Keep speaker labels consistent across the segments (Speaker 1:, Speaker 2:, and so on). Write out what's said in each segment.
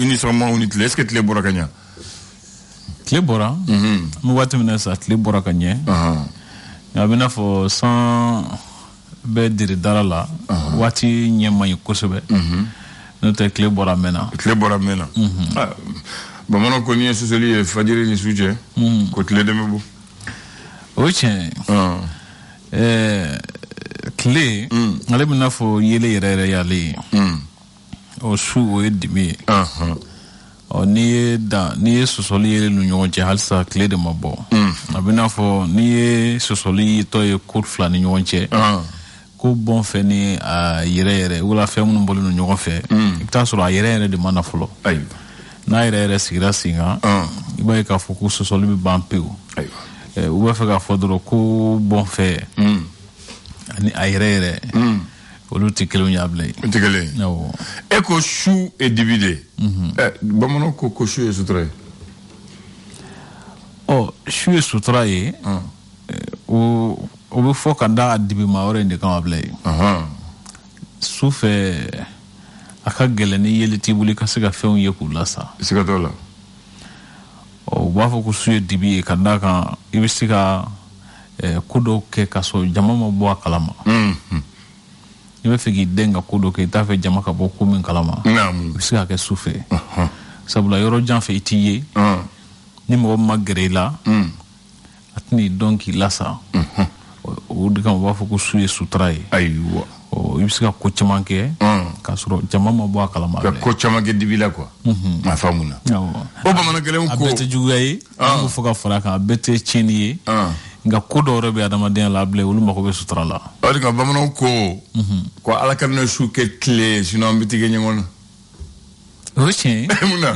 Speaker 1: uniquement unique est-ce que tile bora kanya
Speaker 2: tile bora mu wati mina sa tile bora kanye ya bina fo sans be diri darala wati nyema yikosebe no te tile bora mena
Speaker 1: bamana ko ni sosoli fadiri ni suje ko tile demebo
Speaker 2: oche clé ale bina fo yele yere yale o su o edimi o ni sosoli yele lu nyon je halsa clé de mabo abina fo ni sosoli to e court fla ni nyon je ko bon fe ni a yere wala fe mun bolu no nyon fe ta so a yere de mana folo
Speaker 1: ayi
Speaker 2: na yere sigira singa iba ka fo ko sosoli bi bampeu ayi ou va faire fodro ko bon fe ani ayere olu tikelo nyable
Speaker 1: tikele
Speaker 2: no
Speaker 1: eko chou et dividé bamono ko chou et sutra
Speaker 2: chou et sutra o be fo kanda adibi ma ore ndi kamable soufe aka geleni yeli tibuli kasika fe on yekula sa
Speaker 1: sikatola
Speaker 2: bafo ko suye dibi kanda kan ibisika kudo ke kaso jama mo bo kalama ibe figi denga kudo ke ta fe jama ka bo ko min kalama ibisika ke sufe sabula yoro jan fe itiye ni mo magrela atni donki lasa o diga mo bafo ko suye sutrai
Speaker 1: aywa
Speaker 2: ibisika ko chamanke kasro jama mo bo kalama
Speaker 1: ko chamanke dibila quoi ma famuna o bamana gele ko
Speaker 2: abete jugayi ko foka faraka abete chini nga kodo rebe adama den la ble wulu mako be sutra la
Speaker 1: o diga bamana ko ala kan na shuke clé sinon bitige nyongona
Speaker 2: oche
Speaker 1: muna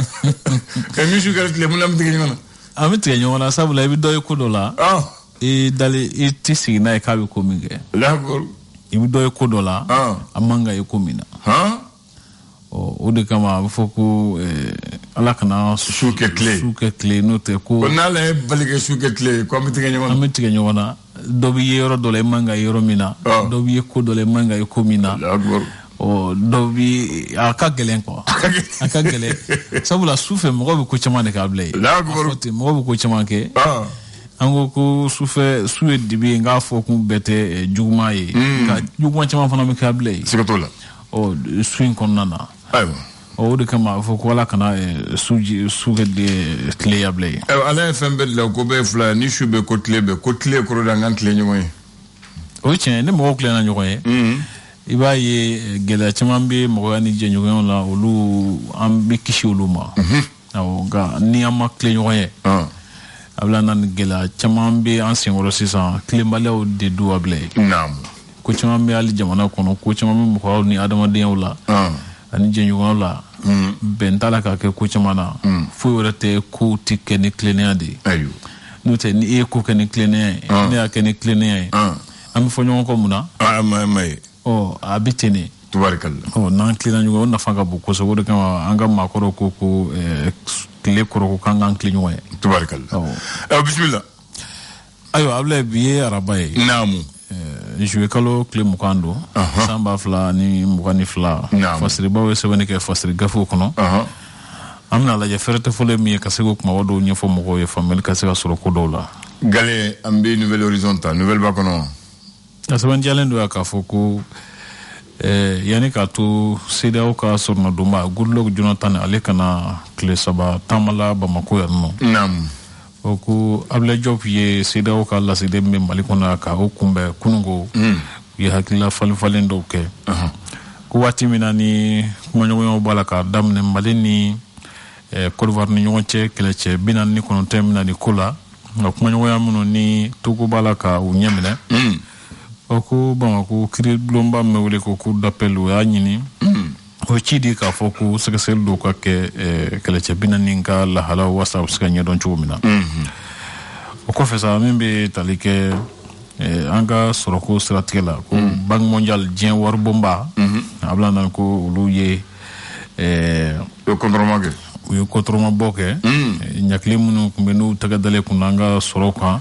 Speaker 1: kami shuke clé muna bitige nyongona
Speaker 2: amite nyongona sabula bi doy kodo la e dali e tisi na e kabe ko minge
Speaker 1: d'accord
Speaker 2: ibi doy kodo la amanga e ko mina o de kama foko ala kana
Speaker 1: shuke
Speaker 2: clé note ko
Speaker 1: na la balige shuke clé ko amite
Speaker 2: nyona dobi yero dole manga yero mina dobi ko dole manga e ko mina o dobi aka gelen ko aka gelen sabula sufe mo be ko chama de kable mo be ko chama ke ango ko suwe dibi nga foko bete juguma yi ka juguma chama fana me kable
Speaker 1: sikatola
Speaker 2: o swing konnana
Speaker 1: aywa
Speaker 2: o de kama fo ko la kana suge de clé yable
Speaker 1: ala fmbe la ko be fla ni shube ko clé ko da ngan clé nyoy
Speaker 2: o tien ne mo clé na nyoy iba ye gela chamambe mo ani je nyoy la olu ambi kishi oluma o ga ni ama clé nyoy abla nan gela chamambe ancien woro 600 clé mbale o de do able
Speaker 1: nam
Speaker 2: ko chamambe ali jamana kono ko chamambe mo ni adama den wala ani jenyu la bentala ka ke ko chamana fu yorete ko tike ni cleaner
Speaker 1: ayu
Speaker 2: note ni e ko ke ni cleaner ni a ke ni cleaner am fo nyon ko muna
Speaker 1: may
Speaker 2: abitene
Speaker 1: tubarakallah
Speaker 2: nan cleaner nyu na fanga bu ko so wodo kama anga makoro ko clé ko kanga cleaner
Speaker 1: tubarakallah bismillah
Speaker 2: ayo able biye arabaye
Speaker 1: namu
Speaker 2: jouer kalo clé mukando samba fla ni mukani fla fasiri bawe sebene ke fasiri gafu kono amna la jaferete fole mi ka sego kuma wado nyefo moko ye famel ka sega soro ko dola
Speaker 1: gale ambe nouvelle horizontal nouvelle bakono
Speaker 2: asaban jalendo aka foko yani ka to seda o ka sorno duma Goodluck Jonathan ale kana clé saba tamala bamako ya no
Speaker 1: nam
Speaker 2: oku able job ye seda o ka la sede me malikona ka o kumbe kunungo ye hakila falfalen do ke ku wati minani kuma nyoyo bala ka damne malini Côte d'Ivoire ni nyonche keleche binan ni kono temina ni kula kuma nyoyo amuno ni tuku bala ka unyemine oku bamako kiri blomba me wole ko ku dapelu ya nyini o chidi ka foku sekesel do ka ke keleche binan ka la hala wasa uska nyadon chumina o ko fesa mimbe talike anga soroko strategela ko bank mondial dien war bomba abla nan ko luye
Speaker 1: o kontromage
Speaker 2: yo kotroma boke nyakle munu kumbenu tagadale kunanga soroka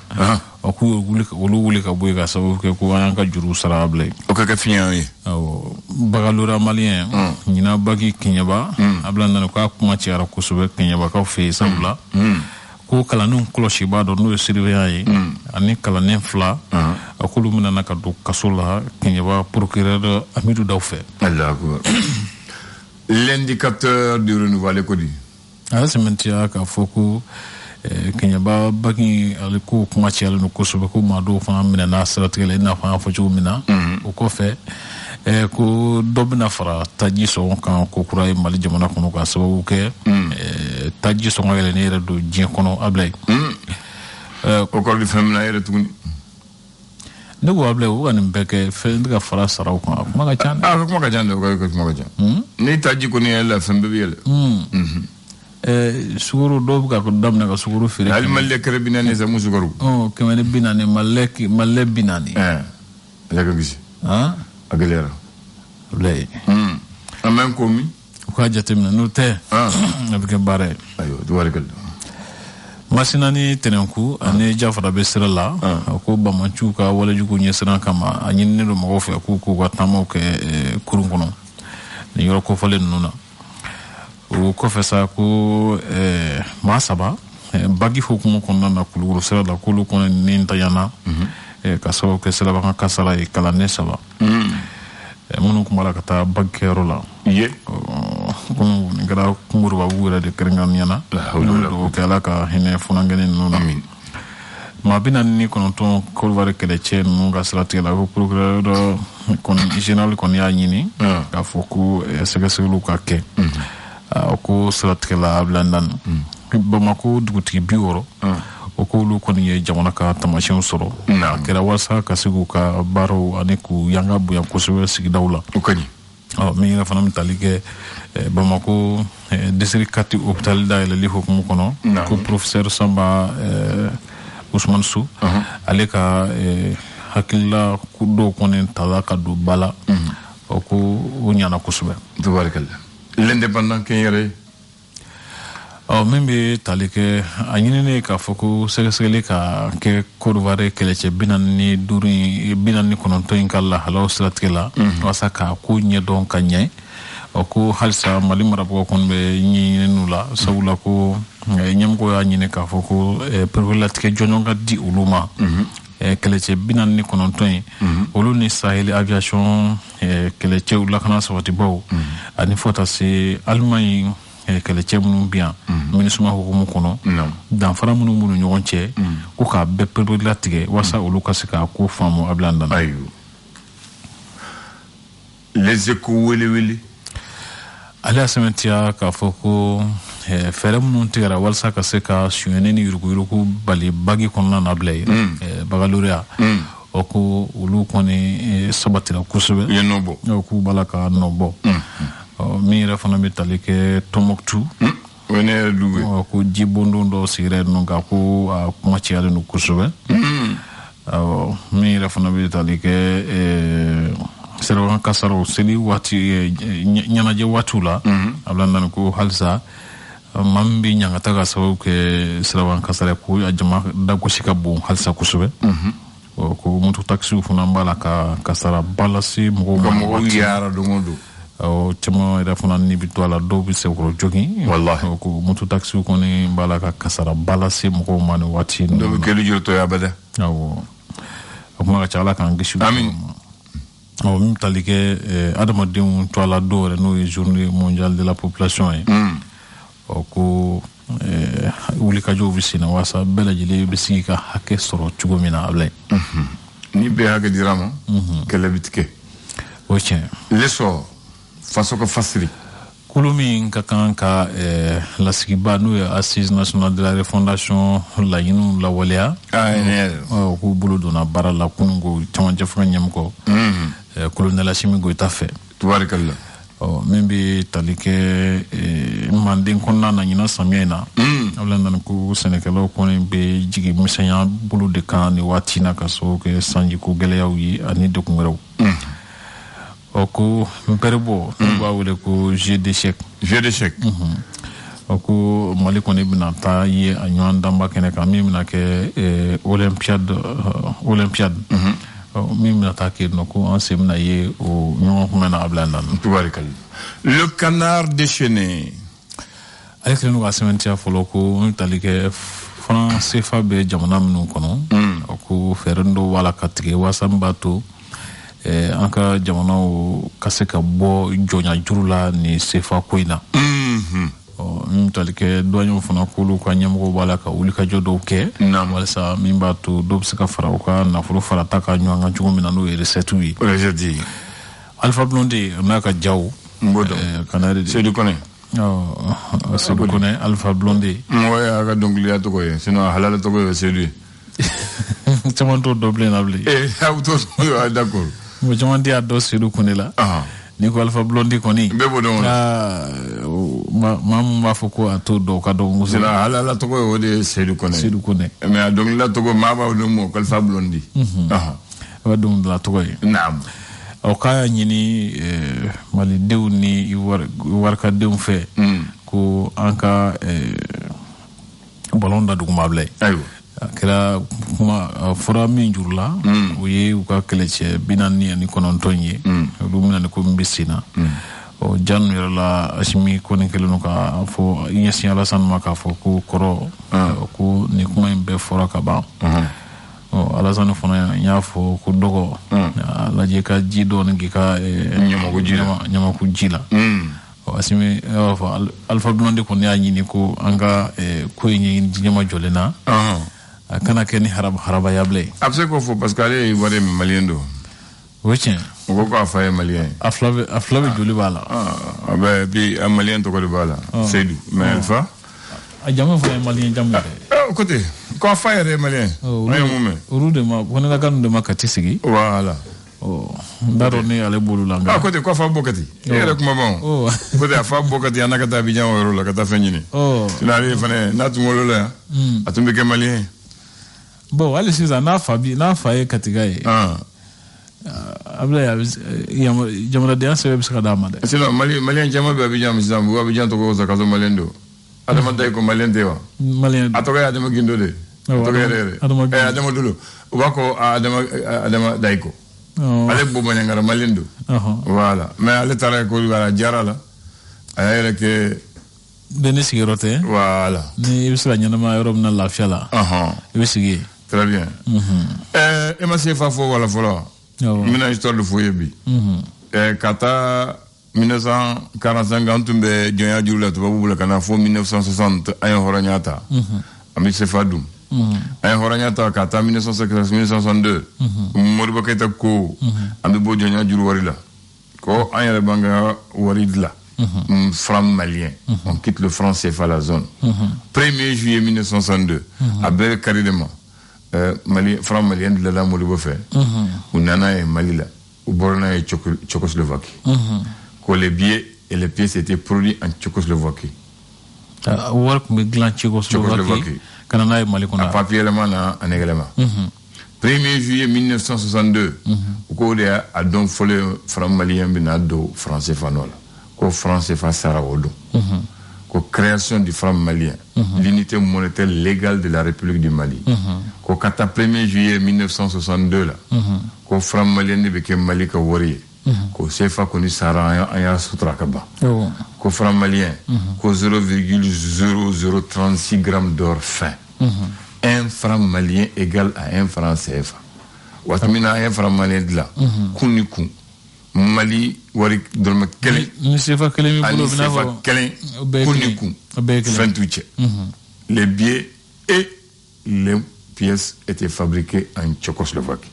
Speaker 2: aku wuli ka boy ka sabu ke ko anga juru sarable
Speaker 1: o ka fiyan
Speaker 2: o bagalura malien ñina bagi kinyaba abla nan ko kuma ci ara kusube kinyaba ka fe sabula ko kala non cloche ba do no surveillant yi ani kala nen fla akulu mina naka do kasola kinyaba procureur Amidou Dawfe
Speaker 1: Allah akbar l'indicateur du renouveau ko di
Speaker 2: sementia ka foku kinyaba bagi aliko kuma ci ala no kusube ko ma do fa mina na stratégie na fa fa ju mina o ko fe ko dobna fara taji so kan ko kuray mali jamana kono ka sababu ke taji so ngale ne redo jien kono ablay
Speaker 1: ko ko di femna yere tuguni
Speaker 2: nego ablay wo an beke fe ndiga fara saraw ko ma ga chan
Speaker 1: ko ma ga chan ko ma ga chan ni taji ko ni la fembe bi yele
Speaker 2: suguru do ga ko damna ga suguru fere
Speaker 1: al malle kare binani sa musuguru
Speaker 2: kemene binani malle binani
Speaker 1: la ga gisi agalera
Speaker 2: lay
Speaker 1: amen komi
Speaker 2: ko jatemna no te abike bare
Speaker 1: ayo duwar gal
Speaker 2: masinani tenenku ane jafara be sirala ko bamanchu ka wala jugo nyesran kama anyin ne do mo fe ko ko tamo ke kurungono ni yoro ko falen nuna o ko fesa ko masaba bagi hukumu konna na kuluru sirala kulu konna ni tayana kaso ke sila baka kasala e kala ne saba munu kumala kata bakkero la
Speaker 1: ye
Speaker 2: ko ngara kumuru ba wura de krengan yana do kala ka hine funangene nuna
Speaker 1: amin
Speaker 2: ma binan ni kono to ko wara kele chen nu ga salati la ko procureur kon general kon ya nyini ka foku sega selu ka ke ko salati la blandan bamako duguti bioro o ko lu kon ye jamana ka tamashin soro kera wasa ka sigu ka baro aneku yanga bu yan kusuwe sigi dawla
Speaker 1: o kani
Speaker 2: mi na fanam talige bamako district kati hôpital da le li hukumu kono ko professeur Samba Ousmane Sou ale ka hakilla ku do konen talaka do bala o ko o nyana kusuwe
Speaker 1: tabarakallah l'indépendant ken yere
Speaker 2: membe talike anyine ka foko segesele ka ke korvare keleche binanni duri binanni kononto inkalla halaw stratkela wasa ka ko nyedon kanye ko halsa mali marabo kon be nyine nula sawla ko nyam ko anyine ka foko pervelatike jononga di uluma keleche binanni kononto olu ni Sahel aviation keleche ulakana sawati baw ani fota se Allemagne kele chemnu bien minisuma hukumu kono dan fara munu nyogon che ko ka be perbe latige wasa olu kasika ko famu ablanda
Speaker 1: ayu les échos wili
Speaker 2: ala sementia ka foko fere munu tigara walsa kasika suyeneni yuruku bali bagi kono na blay bagaluria oko olu koni sabatira kusube
Speaker 1: yenobo
Speaker 2: oku balaka nobo mi refana mi talike Tombouctou
Speaker 1: wene duwe
Speaker 2: ko jibondo ndo sire no ga ko kuma ciale no kusube mi refana mi talike sero kasaro seli wati nyana je watula ablanda ko halsa mambi nyanga taga sawu ke sero kasare ko ajma da ko shikabu halsa kusube ko mutu taxi funa mbala ka kasara balasi mo
Speaker 1: yara do ngodo
Speaker 2: o temo ida funa ni bitwala do bi se ko jogi
Speaker 1: wallahi
Speaker 2: ko mutu taxi ko ni mbala ka kasara balasi mo ko mani wati
Speaker 1: do ke lu joto ya bada
Speaker 2: awo ko ma cha ala kan gishu
Speaker 1: amin
Speaker 2: o mi talike adama dem twala do re no journée mondiale de la population o ko wuli ka jo bisina wasa bela jile bisiki ka hakke soro chugomina ablay
Speaker 1: ni be hakke dirama kala bitike
Speaker 2: o chen
Speaker 1: leso faso ko fasri
Speaker 2: kulumi ka la sikiba no assise nationale de la refondation la yinu la walea ko bulu dona barala kungo tamanje fanga nyam ko colonel Assimi Goïta fe
Speaker 1: tubarakallah
Speaker 2: membi talike mandin konna na nyina samiena awlanda ko senekelo ko be jigi misanya bulu de kan ni watina kaso ke sanji ko geleyawi ani de ko oko mperbo ba wole ko jeu d'échec oko mali ko ne bina ta ye anyon damba kene ka mi mina ke olympiade min bɛna taa kɛ nɔ ko an sen bɛna ye o ɲɔgɔn kun na abila nan.
Speaker 1: Le canard déchaîné.
Speaker 2: ale kɛlen don ka sɛbɛntiya fɔlɔ ko n tali kɛ fana sefa bɛ jamana minnu kɔnɔ ko fɛɛrɛ dɔw b'a la ka tigɛ waasa min b'a to an ka jamanaw ka se ka bɔ jɔnya juru la ni sefa ko in na. Min tali kɛ dɔnɲɛw fana k'olu ka ɲɛmɔgɔw b'a la ka wulikajɔ dɔw kɛ walasa min b'a to dɔw bɛ se ka fara u ka nafolo farata ka ɲɔgɔn kan cogo min na n'o ye recette ye. Alpha Blondy n'a ka jaw Kanare
Speaker 1: Seydou Koné.
Speaker 2: Seydou Koné Alpha Blondy.
Speaker 1: Ouais, a ka dɔnkiliya tɔgɔ ye sinon halala tɔgɔ ye Seydou ye.
Speaker 2: Caman t'o dɔ bilen na bilen.
Speaker 1: Aw t'o d'accord.
Speaker 2: Mɔgɔ caman tɛ a dɔn Seydou Koné la. Ni ko Alpha Blondy kɔni.
Speaker 1: Bɛɛ b'o dɔn.
Speaker 2: Maa min b'a fɔ ko a t'o dɔn o ka dɔn muso.
Speaker 1: Sinon halala tɔgɔ ye o de ye Seydou Koné.
Speaker 2: Seydou Koné.
Speaker 1: Mais a dɔnkilila tɔgɔ maa b'aw dɔn mo Alpha Blondy.
Speaker 2: O ka dɔnkilila tɔgɔ ye.
Speaker 1: Naam.
Speaker 2: O k'a ɲini malidenw ni warikadenw fɛ ko an ka ballon da duguma bila ye.
Speaker 1: Ayiwa.
Speaker 2: A kɛra kuma fɔra min juru la o ye u ka kɛlɛcɛ 49 ye olu bɛna ni ko min bɛ sen na. Janu yɛrɛ la Asimi Kone kɛlen don k'a fɔ ɲɛsin Alasani ma k'a fɔ ko kɔrɔ ko nin kuma in bɛɛ fɔra ka ban. Alasani fana y'a fɔ ko dɔgɔ a lajɛ ka ji dɔɔni k'i ka ɲamaku ji la. Asimi y'a fɔ Alpha Blondy kɔni y'a ɲini ko an ka ko in ɲɛɲini diɲɛ jɔlen na a kana kɛ ni harabaya bilen.
Speaker 1: A bɛ se k'o fɔ parce que ale ye wari maliyɛn don.
Speaker 2: O ye tiɲɛ.
Speaker 1: O ko k'a fa ye maliyɛn ye.
Speaker 2: A fila bɛ joli b'a la.
Speaker 1: A bɛ bi a maliyɛn tɔgɔ de b'a la Seydou mais Alpha.
Speaker 2: A jamu fana ye maliyɛn jamu yɛrɛ.
Speaker 1: O ko ten ko a fa yɛrɛ ye maliyɛn. An ye mun mɛn.
Speaker 2: Olu de ma ko ne ka kan de ma ka ti sigi.
Speaker 1: Voilà.
Speaker 2: N t'a dɔn ni ale bolo la.
Speaker 1: Ko ten ko fa bɔ ka ten. E yɛrɛ kuma ban. Ko ten a fa bɔ ka ten a n'a ka taa Abidjan o yɔrɔ la ka taa fɛn ɲini. Sinon ale fana n'a tun wolola yan a tun bɛ kɛ maliyɛn ye.
Speaker 2: Bon hali sisan n'a fa ye Katiga ye. Ablaye jamanadenya sɛbɛn bɛ se ka d'a ma dɛ.
Speaker 1: Sinon maliyɛn caman bɛ Abidjan sisan u Abidjan tɔgɔ fɔ ka sɔrɔ maliyɛn don. Adama Dayiko maliyɛn tɛ wa? Maliyɛn. A tɔgɔ ye Adama Gindo de. Tɔgɔ yɛrɛ yɛrɛ. Adama Dolo u b'a fɔ Adama Dayiko. Ale bɔ Maniankara maliyɛn don. Voilà mais ale taara école la a diyara la a y'a yɛrɛ kɛ.
Speaker 2: Bɛɛ ni sigiyɔrɔ tɛ.
Speaker 1: Voilà.
Speaker 2: Ni i bɛ se ka ɲɛnama yɔrɔ min na lafiya la. I bɛ sigi yen.
Speaker 1: Très bien. E ma se fa fɔ wala fɔlɔ. N bɛna histoire de fɔ ye bi. Ka taa 1945 an tun bɛ jɔnya juru la tubabu bolo ka na fɔ 1960 an ye hɔrɔnya ta. An bɛ sefa dun. An ye hɔrɔnya ta ka taa 1962 Modibo Keyita ko an bɛ bɔ jɔnya juru wari la ko an yɛrɛ b'an ka wari dilan. Franc malien. On quitte le franc CFA la zone. 1er juillet 1962 a bɛɛ kari de ma. Franc malien de la Modibo fait. U nana ye Mali la. U bɔra n'a ye Tchécoslovaquie. Que les billets et les pièces étaient produits en Tchécoslovaquie.
Speaker 2: Wari tun bɛ dilan Tchécoslovaquie ka na n'a ye Mali kɔnɔ.
Speaker 1: A papier yɛlɛma na a nɛgɛlɛma. 1er juillet 1962 u k'o de y'a dɔn fɔlɔ franc malien bɛna don franc CFA nɔ la. Ko franc CFA sara o don. Ko création du franc malien, l'unité monétaire légale de la République du Mali. Ko ka taa 1er juillet 1962 la. Ko franc malien de bɛ kɛ Mali ka wari ye. Ko CFA kɔni sara an y'a sutura ka ban. Ko franc malien ko 0,0036 grammes d'or fin. 1 franc malien égale à 1 franc CFA. Waati min na an ye franc malien dilan kun ni kun. Mali wari dɔrɔmɛ kelen
Speaker 2: ni sefa kelen b'i bolo bɛna fɔ
Speaker 1: kelen kun ni kun fɛn t'u cɛ. Les billets et les pièces étaient fabriquées en Tchécoslovaquie.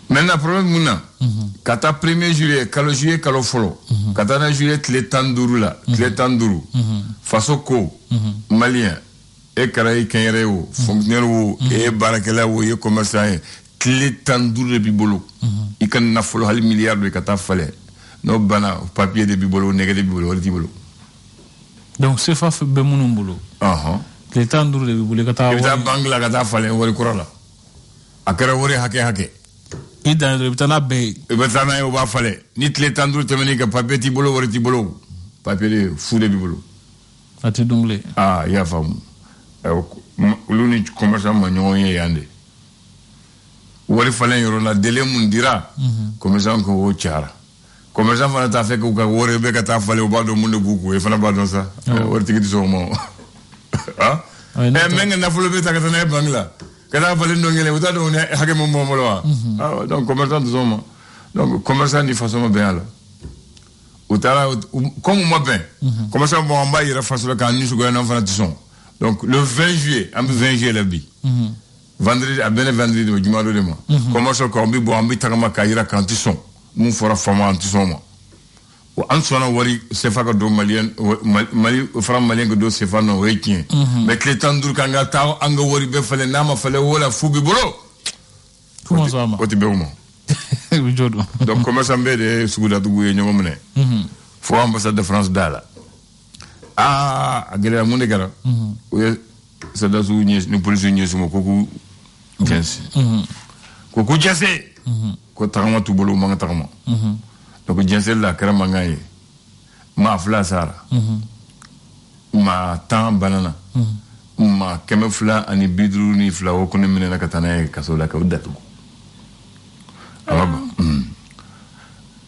Speaker 1: Maintenant problème mun na ka taa 1er juillet kalo juillet kalo fɔlɔ ka taa na juillet tile 15 la tile 15 faso ko malien e kɛra i kɛnyɛrɛ ye o fonctionnaire o e ye baarakɛla o e ye commerçant ye tile 15 de b'i bolo i ka nafolo hali miliyari dɔ i ka taa falen n'o banna papier de b'i bolo nɛgɛ de b'i bolo wari t'i bolo.
Speaker 2: Donc CFA bɛ minnu bolo tile 15 de b'i bolo i ka taa
Speaker 1: i bɛ taa banque la ka taa falen wari kura la a kɛra wari hakɛ
Speaker 2: i dan i bɛ taa n'a bɛɛ ye.
Speaker 1: I bɛ taa n'a ye o b'a falen ni tile 15 tɛmɛn'i ka papier t'i bolo wari t'i bolo papier de fu de b'i bolo.
Speaker 2: A tɛ dun bilen.
Speaker 1: I y'a faamu olu ni commerçant ma ɲɔgɔn ye yan de wari falen yoro la délai mun dira commerçant ko o tiara commerçant fana ta fekk ko wori be ka ta fale o ba do mun buku e fana ba do sa wori tigi so mo ah menga na fulo be ta ka na bangla kada fale ndongele uta do ne hage mo mo lo ah donc commerçant do so mo donc commerçant di façon bien là utara comme moi ben commerçant bon ba ira façon ka ni su go na fana tison donc le 20 juillet am 20 juillet la bi vendredi à ben vendredi o jumalo de mo commerçant ko mbi bo ambi tagama ka ira kantisson mun fora fama antisson mo o an sona wari sefa ka do malien mali fram malien ko do sefa no wekin mais que temps dur kanga taw anga wari be fale nama fale wala fubi bolo
Speaker 2: comment ça ma
Speaker 1: o ti be mo
Speaker 2: jodo
Speaker 1: donc commerçant be de suguda dugu e nyoma mene fo ambassade de France dala agere amunde gara o c'est da su ni police ni su mo koku jensi koku jase ko tagama tu bolo manga tagama donc jensi la kara mangaye ma fla sara ma tan banana ma keme fla ani bidru ni fla o kono minena katana kaso la ka udatu aba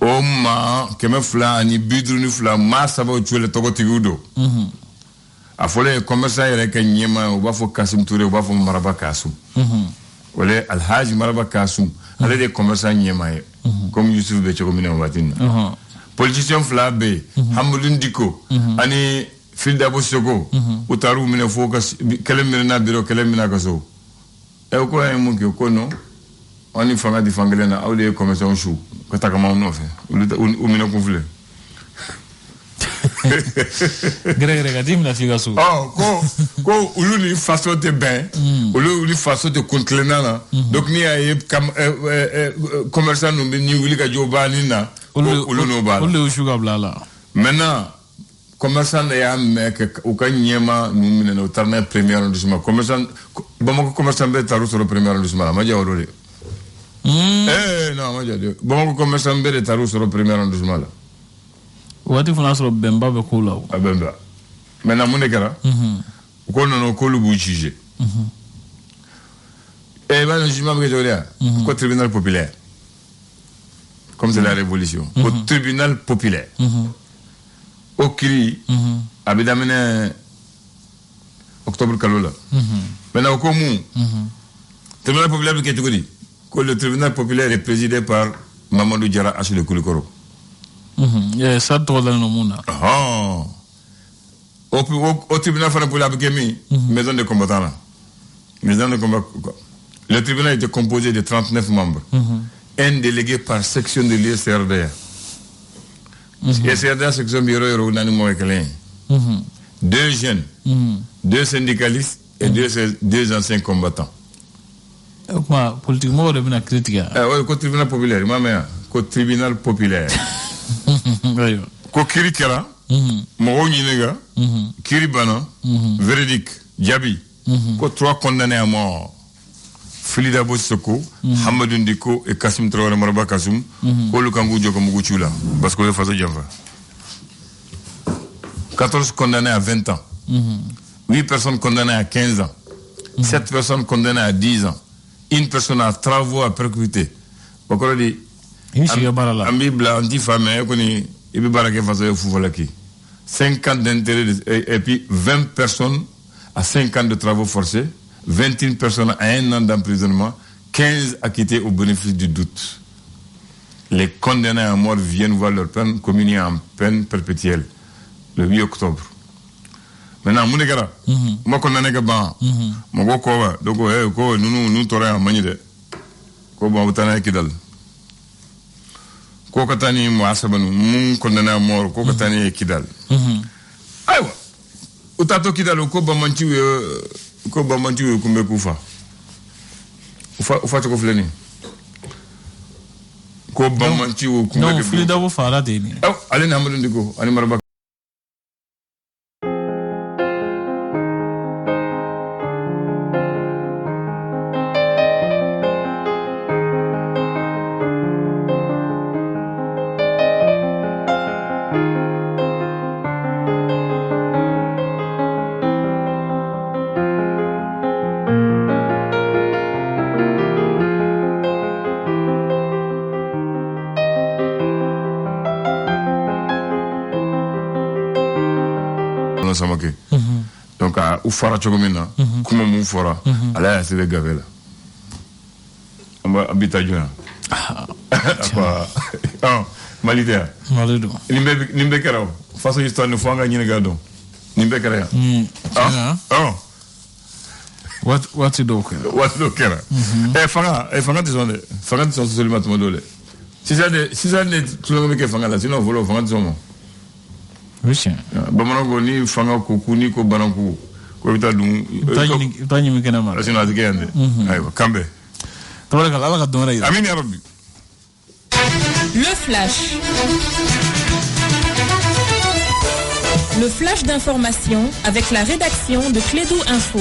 Speaker 1: o ma keme fla ani bidru ni fla ma sabo chule togo tigudo a fole commerçant yere ka nyema o ba fo Kasim Touré o ba fo Maraba Kasum wala Alhaji Maraba Kasum ale de commerçant nyema ye comme Youssouf be choko mina watin politicien fla be Hamoudou Diko ani Filda Bosoko utaru mina fo ka kelem mina biro kelem mina kaso e ko ay mo ko no oni fanga di fangele na awde commerçant chou ko takama no fe u mina ko fle
Speaker 2: Greg Gadim la figa su.
Speaker 1: Ko uluni façon de ben, uluni façon de contrôler na. Donc ni ay commerçant no ni wuli ka jobani na. Uluno bala.
Speaker 2: Ulu sugar blala.
Speaker 1: Maintenant commerçant ya mek o ka nyema no mine no tarna premier arrondissement commerçant bamako commerçant be taru sur le premier arrondissement ma jawro de. Non ma jawro. Bamako commerçant be taru sur le premier arrondissement là.
Speaker 2: Wati funa soro bemba be kula o
Speaker 1: bemba maintenant mun kara ko no ko lu bu juger et va le jugement be jolia ko tribunal populaire comme c'est la révolution au tribunal populaire au cri abidamene octobre kalola maintenant ko mu tribunal populaire ke tugodi ko le tribunal populaire est présidé par Mamadou Diarra Achille Koulikoro.
Speaker 2: Ça doit dans le monde.
Speaker 1: Au tribunal pour la maison de combattants là. Maison de combat. Le tribunal était composé de 39 membres. Un délégué par section de l'ISRDA. l'ISRDA section bureau unanimo éclairé. Deux jeunes, deux syndicalistes et deux anciens combattants.
Speaker 2: Politiquement, on a critique.
Speaker 1: Oui, tribunal populaire, tribunal populaire. Ko kiri kera mo nyinega kiri bana verdict jabi ko trois condamnés à mort Filida Bosoko Hamadou Ndiko et Kassim Traoré Maraba Kasum ko lukangu joko mugu chula parce que le faso jamba 14 condamnés à 20 ans 8 personnes condamnées à 15 ans 7 personnes condamnées à 10 ans une personne à travaux à percuter bakoro di ambi bla anti femme koni ibi barake faso foufolaki 50 d'intérêt et puis 20 personnes à 5 ans de travaux forcés 21 personnes à 1 an d'emprisonnement 15 acquittés au bénéfice du doute. Les condamnés à mort viennent voir leur peine communiée en peine perpétuelle le 8 octobre. Maintenant mun gara mo condamné ga ban mo go ko ba do ko nous tore amani de ko ba utana kidal ko katani mo asabanu mun condamné à mort ko katani kidal aywa utato kidal ko ba manti ko me kufa ufa ko fleni ko ba manti ko me
Speaker 2: no Filida wo fara de ni
Speaker 1: ale na Amadou Ndiko ani Maraba Donc, ou fara chogomina, kuma mu fora, ala ya sebe gavela. Amba abita jona. Malidea.
Speaker 2: Malido.
Speaker 1: Nimbe kera. Façon histoire ne fanga nyine gado. Nimbe kera.
Speaker 2: What's it okay?
Speaker 1: What's it okay? Fanga disonde. Fanga disonde seulement modole. Si ça ne tout le monde qui fanga là, sinon volo fanga disonde.
Speaker 2: Oui, c'est.
Speaker 1: Bamango ni fanga ko ni ko bananku. Ko bita dum.
Speaker 2: Tanyi mi kana mara.
Speaker 1: Sino azigende. Aywa, kambe.
Speaker 2: Tabaraka Allah ka donra ida.
Speaker 1: Amin ya rabbi.
Speaker 3: Le flash. Le flash d'information avec la rédaction de Clédou Info.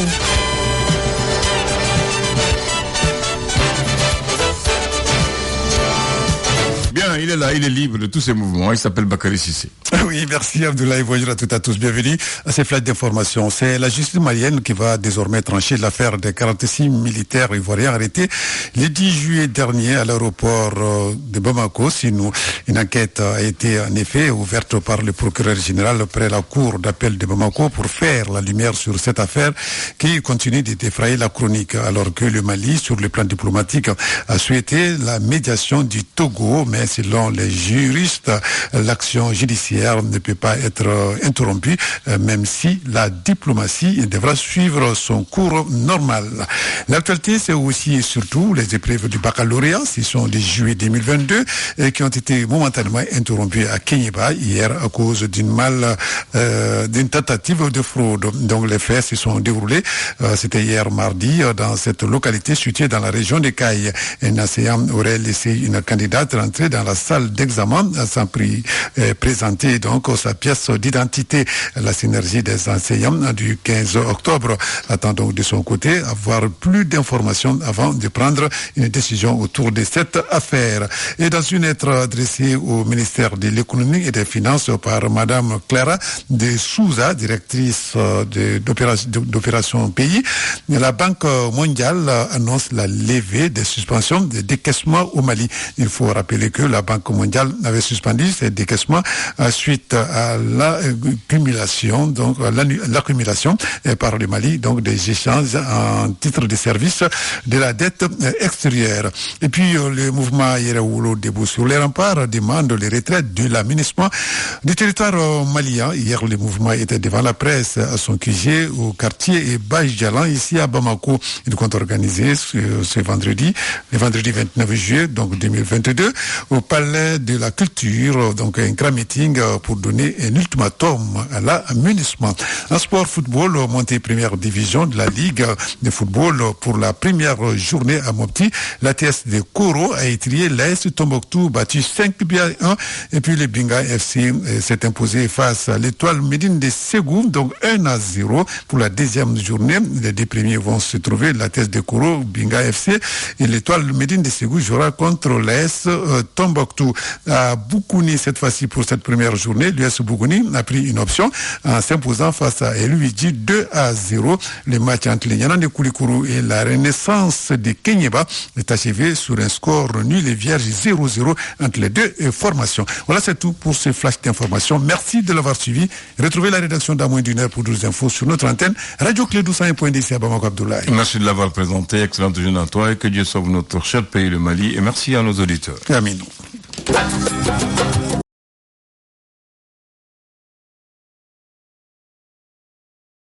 Speaker 1: Bien, il est là, il est libre de tous ces mouvements. Il s'appelle Bakary Cissé.
Speaker 4: Oui, merci Abdoulaye. Bonjour à toutes et à tous. Bienvenue à ces flashs d'information. C'est la justice malienne qui va désormais trancher l'affaire des 46 militaires ivoiriens arrêtés le 10 juillet dernier à l'aéroport de Bamako. Sinon, une enquête a été en effet ouverte par le procureur général près la cour d'appel de Bamako pour faire la lumière sur cette affaire qui continue de défrayer la chronique, alors que le Mali, sur le plan diplomatique, a souhaité la médiation du Togo, mais selon les juristes, l'action judiciaire ne peut pas être interrompue, même si la diplomatie devra suivre son cours normal. L'actualité, c'est aussi et surtout les épreuves du baccalauréat, ce sont les juillet 2022, qui ont été momentanément interrompues à Kéniéba hier à cause d'une tentative de fraude. Donc les faits se sont déroulés, c'était hier mardi, dans cette localité située dans la région de Caille. Un enseignant aurait laissé une candidate rentrer dans la salle d'examen sans présenter donc sa pièce d'identité. La synergie des enseignants du 15 octobre attend donc de son côté avoir plus d'informations avant de prendre une décision autour de cette affaire. Et dans une lettre adressée au ministère de l'économie et des finances par Madame Clara de Souza, directrice d'opération pays, la Banque mondiale annonce la levée des suspensions de décaissement au Mali. Il faut rappeler que la Banque mondiale avait suspendu ces décaissements suite à l'accumulation par le Mali donc des échanges en titre de service de la dette extérieure. Et puis le mouvement Yereoulo debout sur les remparts demande le retrait de l'aménagement du territoire malien. Hier, le mouvement était devant la presse à son QG au quartier Baïjalan ici à Bamako. Il compte organiser ce vendredi, le vendredi 29 juillet donc 2022 au palais de la culture, donc un grand meeting pour donner un ultimatum à l'aménagement. En sport football, montée première division de la Ligue de football pour la première journée à Mopti. L'ATS de Koro a étrié l'AS Tombouctou battu 5-1 et puis le Binga FC s'est imposé face à l'Étoile Médine de Ségou, donc 1-0 pour la deuxième journée. Les deux premiers vont se trouver, l'ATS de Koro, Binga FC et l'Étoile Médine de Ségou jouera contre l'AS Tombouctou. À Boukouni cette fois-ci pour cette première journée, l'US Boukouni a pris une option en s'imposant face à Eluigi 2-0. Le match entre les Yanan de Koulikoro et la Renaissance de Kéniéba est achevé sur un score nul et vierge 0-0 entre les deux formations. Voilà, c'est tout pour ce flash d'information. Merci de l'avoir suivi. Retrouvez la rédaction d'à moins d'une heure pour 12 infos sur notre antenne. Radio Clédou 101.10 à Bamako Abdoulaye.
Speaker 1: Merci de l'avoir présenté. Excellente journée à toi et que Dieu sauve notre cher pays, le Mali. Et merci à nos auditeurs.
Speaker 4: Amin.